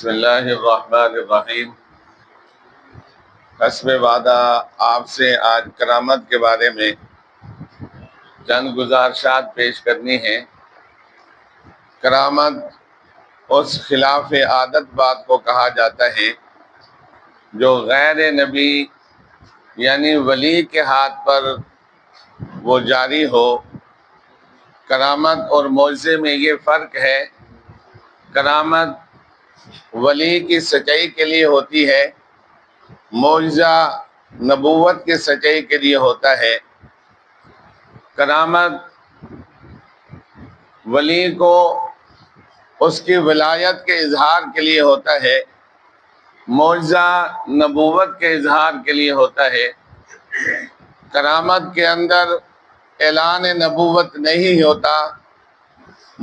بسم اللہ الرحمن الرحیم۔ حسب وعدہ آپ سے آج کرامت کے بارے میں چند گزارشات پیش کرنی ہیں۔ کرامت اس خلاف عادت بات کو کہا جاتا ہے جو غیر نبی یعنی ولی کے ہاتھ پر وہ جاری ہو۔ کرامت اور معجزے میں یہ فرق ہے، کرامت ولی کی سچائی کے لیے ہوتی ہے، معجزہ نبوت کی سچائی کے لیے ہوتا ہے۔ کرامت ولی کو اس کی ولایت کے اظہار کے لیے ہوتا ہے، معجزہ نبوت کے اظہار کے لیے ہوتا ہے۔ کرامت کے اندر اعلان نبوت نہیں ہوتا،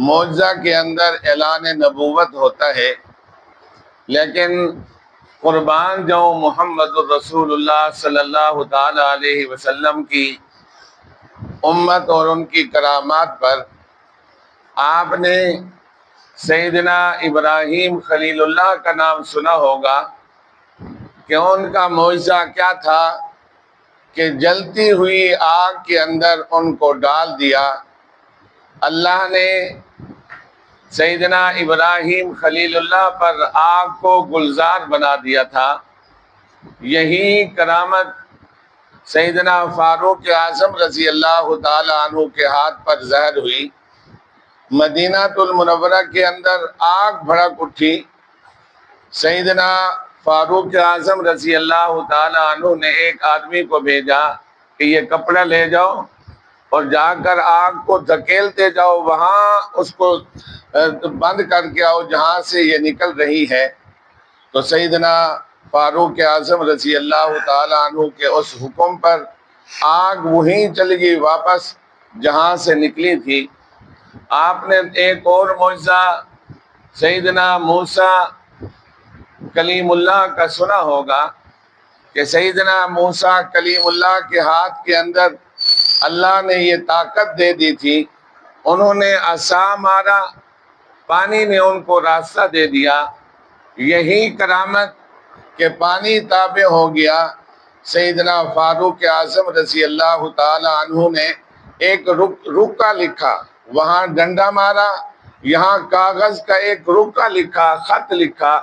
معجزہ کے اندر اعلان نبوت ہوتا ہے۔ لیکن قربان جو محمد الرسول اللہ صلی اللہ تعالی علیہ وسلم کی امت اور ان کی کرامات پر آپ نے سیدنا ابراہیم خلیل اللہ کا نام سنا ہوگا کہ ان کا معجزہ کیا تھا کہ جلتی ہوئی آگ کے اندر ان کو ڈال دیا۔ اللہ نے سیدنا ابراہیم خلیل اللہ پر آگ کو گلزار بنا دیا تھا۔ یہی کرامت سیدنا فاروق اعظم رضی اللہ تعالی عنہ کے ہاتھ پر ظاہر ہوئی۔ مدینہ المنورہ کے اندر آگ بھڑک اٹھی۔ سیدنا فاروق اعظم رضی اللہ تعالی عنہ نے ایک آدمی کو بھیجا کہ یہ کپڑا لے جاؤ اور جا کر آگ کو دھکیلتے جاؤ، وہاں اس کو بند کر کے آؤ جہاں سے یہ نکل رہی ہے۔ تو سیدنا فاروق اعظم رضی اللہ تعالی عنہ کے اس حکم پر آگ وہیں چلی گئی واپس جہاں سے نکلی تھی۔ آپ نے ایک اور معجزہ سیدنا موسیٰ کلیم اللہ کا سنا ہوگا کہ سیدنا موسیٰ کلیم اللہ کے ہاتھ کے اندر اللہ نے یہ طاقت دے دی تھی، انہوں نے عصا مارا، پانی نے ان کو راستہ دے دیا۔ یہی کرامت کہ پانی تابع ہو گیا۔ سیدنا فاروق اعظم رضی اللہ تعالی عنہ نے ایک رکا لکھا، وہاں ڈنڈا مارا، یہاں کاغذ کا ایک رکا لکھا، خط لکھا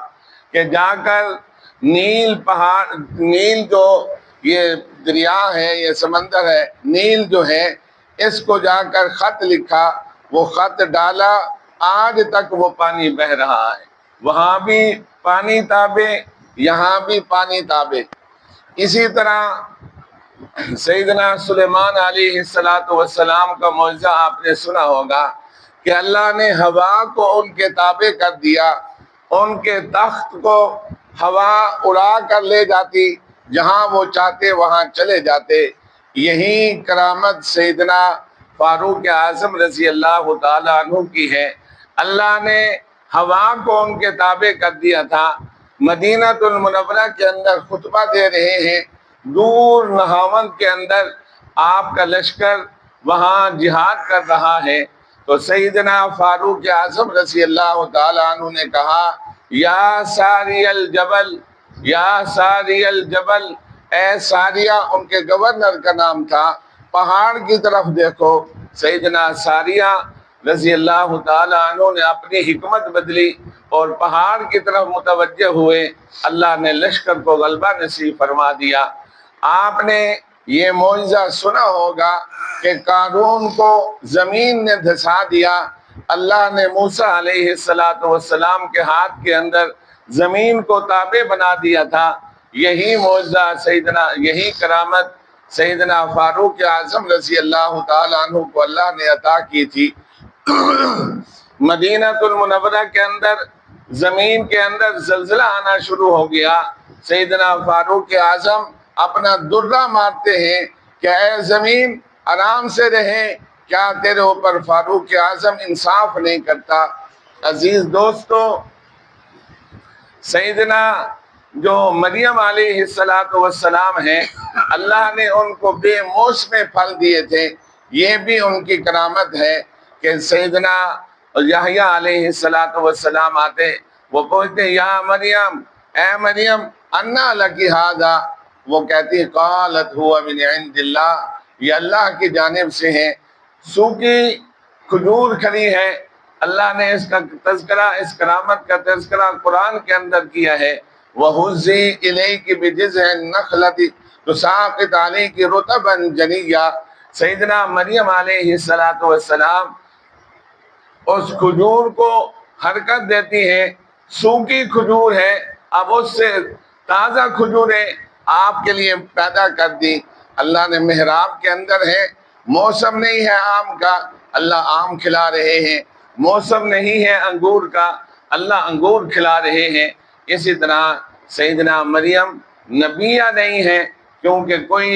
کہ جا کر نیل جو یہ دریا ہے، یہ سمندر ہے، نیل جو ہے، اس کو جا کر خط لکھا، وہ خط ڈالا، آج تک وہ پانی بہ رہا ہے۔ وہاں بھی پانی تابع، یہاں بھی پانی تابع۔ اسی طرح سیدنا سلیمان علیہ السلام کا معجزہ آپ نے سنا ہوگا کہ اللہ نے ہوا کو ان کے تابع کر دیا، ان کے تخت کو ہوا اڑا کر لے جاتی، جہاں وہ چاہتے وہاں چلے جاتے۔ یہی کرامت سیدنا فاروق اعظم رضی اللہ تعالی عنہ کی ہے۔ اللہ نے ہوا کو ان کے تابع کر دیا تھا۔ مدینہ المنورہ کے اندر خطبہ دے رہے ہیں، دور نہاوند کے اندر آپ کا لشکر وہاں جہاد کر رہا ہے، تو سیدنا فاروق اعظم رضی اللہ تعالی عنہ نے کہا، یا ساری الجبل، یا ساری الجبل، اے ساریہ، ان کے گورنر کا نام تھا، پہاڑ کی طرف دیکھو۔ سیدنا ساریہ رضی اللہ تعالی عنہ نے اپنی حکمت بدلی اور پہاڑ کی طرف متوجہ ہوئے، اللہ نے لشکر کو غلبہ نصیب فرما دیا۔ آپ نے یہ معجزہ سنا ہوگا کہ قارون کو زمین نے دھسا دیا، اللہ نے موسیٰ علیہ السلام کے ہاتھ کے اندر زمین کو تابع بنا دیا تھا۔ یہی معجزہ یہی کرامت سیدنا فاروق اعظم رضی اللہ تعالی عنہ کو اللہ نے عطا کی تھی۔ مدینہ المنورہ کے اندر زمین کے اندر زلزلہ آنا شروع ہو گیا۔ سیدنا فاروق اعظم اپنا درہ مارتے ہیں کہ اے زمین آرام سے رہے، کیا تیرے اوپر فاروق اعظم انصاف نہیں کرتا؟ عزیز دوستو، سیدنا جو مریم علیہ السلام ہیں، اللہ نے ان کو بے موسم پھل دیے تھے۔ یہ بھی ان کی کرامت ہے کہ سیدنا یحییٰ علیہ السلام آتے، وہ پوچھتے ہیں یا مریم، اے مریم، انا لکی ھذا، وہ کہتی ہے قالت هو من عند اللہ، یہ اللہ کی جانب سے ہے۔ سوکھی کھجور کھڑی ہے، اللہ نے اس کا تذکرہ، اس کرامت کا تذکرہ قرآن کے اندر کیا ہے۔ وَهُزِّي إِلَيْكِ بِجِذْعِ النَّخْلَةِ تُسَاقِطْ عَلَيْكِ رُطَبًا جَنِيًّا، سیدنا مریم علیہ السلام اس کھجور کو حرکت دیتی ہے، سوکھی کھجور ہے، اب اس سے تازہ کھجوریں آپ کے لیے پیدا کر دی۔ اللہ نے محراب کے اندر ہے، موسم نہیں ہے آم کا، اللہ آم کھلا رہے ہیں، موسم نہیں ہے انگور کا، اللہ انگور کھلا رہے ہیں۔ اسی طرح سیدنا مریم نبیہ نہیں ہے، کیونکہ کوئی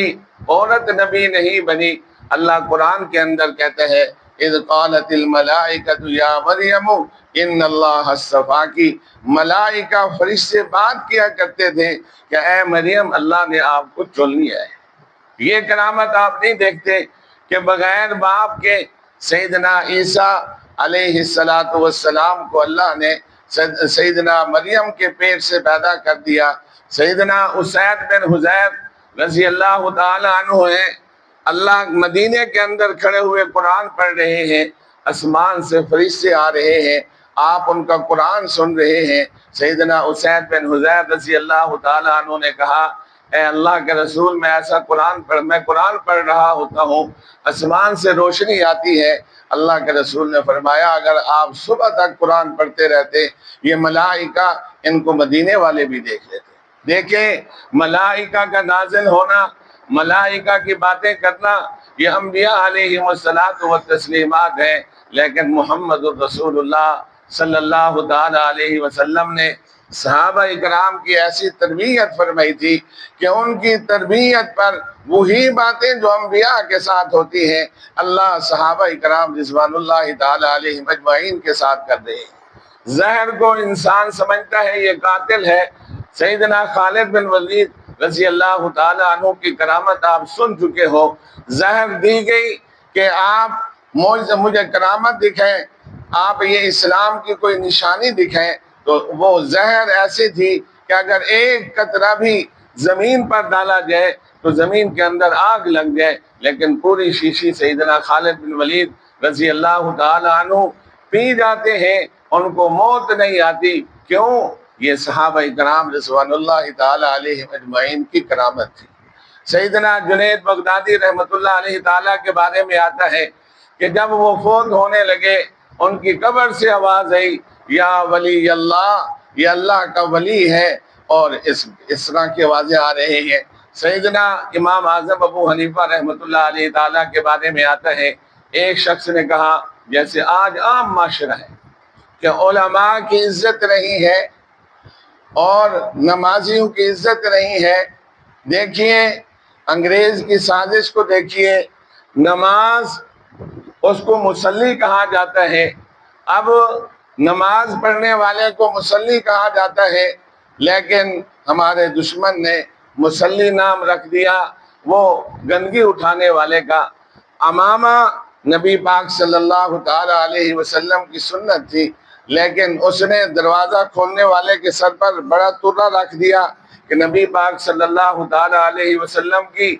عورت نبی نہیں بنی۔ اللہ قرآن کے اندر کہتا ہے اذ قالت الملائکۃ یا مریم ان اللہ اصطفاکی، ملائکہ فرشتے بات کیا کرتے تھے کہ اے مریم، اللہ نے آپ کو چن لیا ہے۔ یہ کرامت آپ نہیں دیکھتے کہ بغیر باپ کے سیدنا عیسیٰ علیہ السلام کو اللہ نے سیدنا مریم کے پیٹ سے پیدا کر دیا۔ سیدنا اسید بن حضیر رضی اللہ تعالی عنہ ہیں، اللہ مدینے کے اندر کھڑے ہوئے قرآن پڑھ رہے ہیں، آسمان سے فرشتے آ رہے ہیں، آپ ان کا قرآن سن رہے ہیں۔ سیدنا اسید بن حضیر رضی اللہ تعالی عنہ نے کہا اے اللہ کے رسول، میں ایسا میں قرآن پڑھ رہا ہوتا ہوں، آسمان سے روشنی آتی ہے۔ اللہ کے رسول نے فرمایا اگر آپ صبح تک قرآن پڑھتے رہتے، یہ ملائکہ ان کو مدینے والے بھی دیکھ لیتے۔ دیکھیں ملائکہ کا نازل ہونا، ملائکہ کی باتیں کرنا، یہ انبیاء علیہ الصلوۃ والتسلیمات ہیں، لیکن محمد الرسول اللہ صلی اللہ تعالی علیہ وسلم نے صحابہ اکرام کی ایسی تربیت فرمائی تھی کہ ان کی تربیت پر وہی باتیں جو انبیاء کے ساتھ ہوتی ہیں، اللہ صحابہ اکرام رضوان اللہ تعالی علیہم اجمعین کے ساتھ کر دے۔ زہر کو انسان سمجھتا ہے یہ قاتل ہے، سیدنا خالد بن ولید رضی اللہ تعالی عنہ کی کرامت آپ سن چکے ہو، زہر دی گئی کہ آپ مجھے کرامت دکھائیں، آپ یہ اسلام کی کوئی نشانی دکھائیں، تو وہ زہر ایسی تھی کہ اگر ایک قطرہ بھی زمین پر ڈالا جائے تو زمین کے اندر آگ لگ جائے، لیکن پوری شیشی سیدنا خالد بن ولید رضی اللہ تعالی عنہ پی جاتے ہیں، ان کو موت نہیں آتی۔ کیوں؟ یہ صحابہ کرام رضوان اللہ تعالی علیہ اجمعین کی کرامت تھی۔ سیدنا جنید بغدادی رحمۃ اللہ علیہ تعالی کے بارے میں آتا ہے کہ جب وہ فوت ہونے لگے، ان کی قبر سے آواز آئی یا ولی اللہ، یہ اللہ کا ولی ہے، اور اس طرح کی آوازیں آ رہے ہیں۔ سیدنا امام اعظم ابو حنیفہ رحمۃ اللہ علیہ تعالی کے بارے میں آتا ہے ایک شخص نے کہا، جیسے آج عام معاشرہ ہے کہ علماء کی عزت نہیں ہے اور نمازیوں کی عزت نہیں ہے۔ دیکھیے انگریز کی سازش کو دیکھیے، نماز اس کو مصلی کہا جاتا ہے، اب نماز پڑھنے والے کو مصلی کہا جاتا ہے، لیکن ہمارے دشمن نے مصلی نام رکھ دیا، وہ گندگی اٹھانے والے کا۔ امامہ نبی پاک صلی اللہ تعالی علیہ وسلم کی سنت تھی، لیکن اس نے دروازہ کھولنے والے کے سر پر بڑا ترا رکھ دیا کہ نبی پاک صلی اللہ تعالی علیہ وسلم کی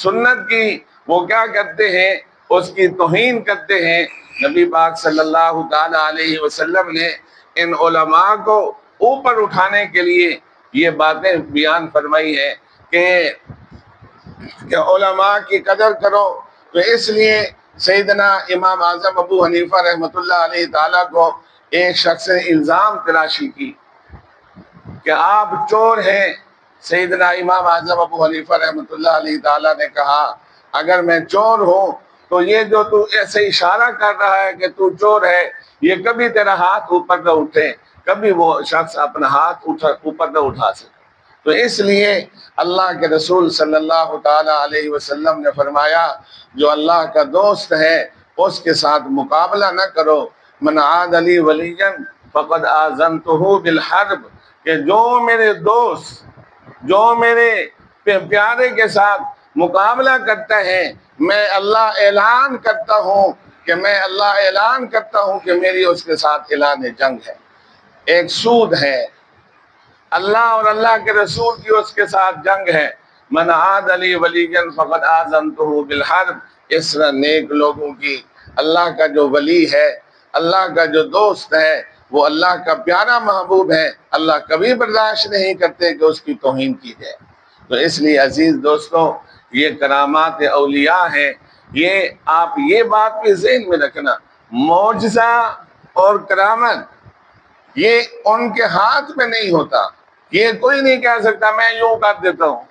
سنت کی وہ کیا کرتے ہیں، اس کی توہین کرتے ہیں۔ نبی پاک صلی اللہ تعالی علیہ وسلم نے ان علماء کو اوپر اٹھانے کے لیے یہ باتیں بیان فرمائی ہے کہ علماء کی قدر کرو۔ تو اس لیے سیدنا امام اعظم ابو حنیفہ رحمۃ اللہ علیہ تعالیٰ کو ایک شخص نے الزام تراشی کی کہ آپ چور ہیں۔ سیدنا امام اعظم ابو حنیفہ رحمۃ اللہ علیہ تعالیٰ نے کہا اگر میں چور ہوں تو یہ جو تو ایسے اشارہ کر رہا ہے کہ تو چور ہے، یہ کبھی تیرا ہاتھ اوپر نہ اٹھے، کبھی وہ شخص اپنا ہاتھ اوپر نہ اٹھا سکے۔ تو اس لیے اللہ کے رسول صلی اللہ تعالی علیہ وسلم نے فرمایا جو اللہ کا دوست ہے اس کے ساتھ مقابلہ نہ کرو، من عاد لی ولیا فقد آذنتہ بالحرب، کہ جو میرے دوست، جو میرے پیارے کے ساتھ مقابلہ کرتا ہے، میں اللہ اعلان کرتا ہوں کہ میری اس کے ساتھ اعلان جنگ ہے۔ ایک سود ہے، اللہ اور اللہ کے رسول کی اس کے ساتھ جنگ ہے۔ من عاد علی ولیًا فقد آذنتہ بالحرب، اس طرح نیک لوگوں کی اللہ کا جو ولی ہے، اللہ کا جو دوست ہے، وہ اللہ کا پیارا محبوب ہے، اللہ کبھی برداشت نہیں کرتے کہ اس کی توہین کی جائے۔ تو اس لیے عزیز دوستوں، یہ کرامات اولیاء ہیں، یہ آپ یہ بات بھی ذہن میں رکھنا، معجزہ اور کرامت یہ ان کے ہاتھ میں نہیں ہوتا۔ یہ کوئی نہیں کہہ سکتا میں یوں کر دیتا ہوں۔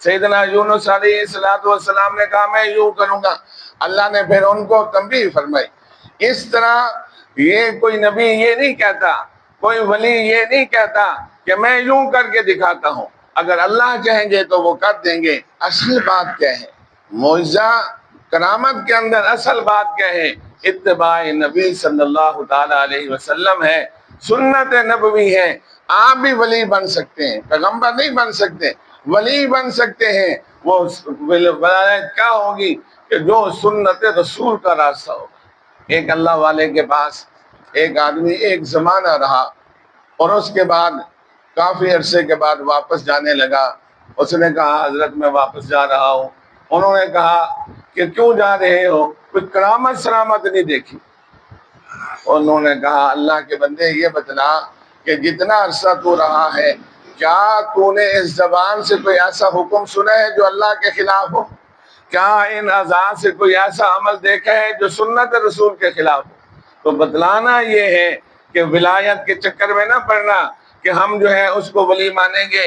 سیدنا یونس علیہ السلام نے کہا میں یوں کروں گا، اللہ نے پھر ان کو تنبیہ فرمائی۔ اس طرح یہ کوئی نبی یہ نہیں کہتا، کوئی ولی یہ نہیں کہتا کہ میں یوں کر کے دکھاتا ہوں، اگر اللہ کہیں گے تو وہ کر دیں گے۔ اصل بات کیا ہے؟ معجزہ کرامت کے اندر اصل بات کیا ہے؟ اتباع نبی صلی اللہ تعالی علیہ وسلم ہے، سنت نبوی ہے۔ آپ بھی ولی بن سکتے ہیں، پیغمبر نہیں بن سکتے، ولی بن سکتے ہیں۔ وہ ولایت کیا ہوگی کہ جو سنت رسول کا راستہ ہوگا۔ ایک اللہ والے کے پاس ایک آدمی ایک زمانہ رہا، اور اس کے بعد کافی عرصے کے بعد واپس جانے لگا۔ اس نے کہا حضرت میں واپس جا رہا ہوں۔ انہوں نے کہا کہ کیوں جا رہے ہو؟ کچھ کرامت سلامت نہیں دیکھی؟ انہوں نے کہا اللہ کے بندے یہ بتلا کہ جتنا عرصہ تو رہا ہے، کیا تو نے اس زبان سے کوئی ایسا حکم سنا ہے جو اللہ کے خلاف ہو؟ کیا ان اعضاء سے کوئی ایسا عمل دیکھا ہے جو سنت رسول کے خلاف ہو؟ تو بتلانا یہ ہے کہ ولایت کے چکر میں نہ پڑنا کہ ہم جو ہے اس کو ولی مانیں گے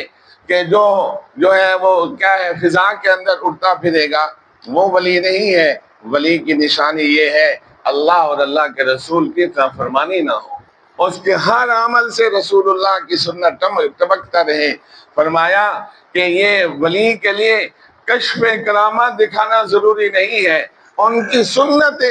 کہ جو ہے وہ کیا ہے فضا کے اندر اڑتا پھرے گا، وہ ولی نہیں ہے۔ ولی کی نشانی یہ ہے اللہ اور اللہ کے رسول کی فرمانی نہ ہو، اس کے ہر عمل سے رسول اللہ کی سنت ٹپکتا رہے۔ فرمایا کہ یہ ولی کے لیے کشف کرامات دکھانا ضروری نہیں ہے، ان کی سنت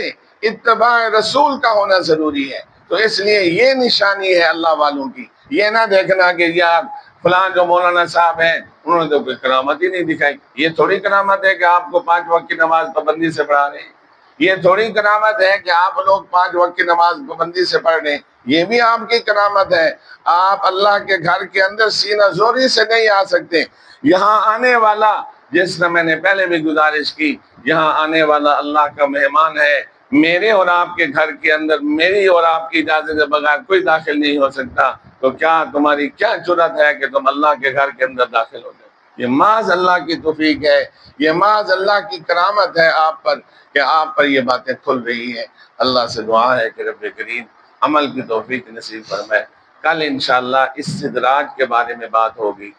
اتباع رسول کا ہونا ضروری ہے۔ تو اس لیے یہ نشانی ہے اللہ والوں کی۔ یہ نہ دیکھنا کہ یار فلاں جو مولانا صاحب ہیں انہوں نے تو کوئی کرامت ہی نہیں دکھائی۔ یہ تھوڑی کرامت ہے کہ آپ کو 5 وقت کی نماز پابندی سے پڑھا رہے ہیں، یہ تھوڑی کرامت ہے کہ آپ لوگ 5 وقت کی نماز پابندی سے پڑھ رہے ہیں، یہ بھی آپ کی کرامت ہے۔ آپ اللہ کے گھر کے اندر سینہ زوری سے نہیں آ سکتے۔ یہاں آنے والا، جس نے میں نے پہلے بھی گزارش کی، یہاں آنے والا اللہ کا مہمان ہے۔ میرے اور آپ کے گھر کے اندر میری اور آپ کی اجازت کے بغیر کوئی داخل نہیں ہو سکتا۔ تو کیا تمہاری کیا جرات ہے کہ تم اللہ کے گھر کے اندر داخل ہو جائے؟ یہ محض اللہ کی توفیق ہے، یہ محض اللہ کی کرامت ہے آپ پر کہ آپ پر یہ باتیں کھل رہی ہیں۔ اللہ سے دعا ہے کہ رب کریم عمل کی توفیق نصیب فرمائے۔ کل انشاءاللہ استدراج کے بارے میں بات ہوگی۔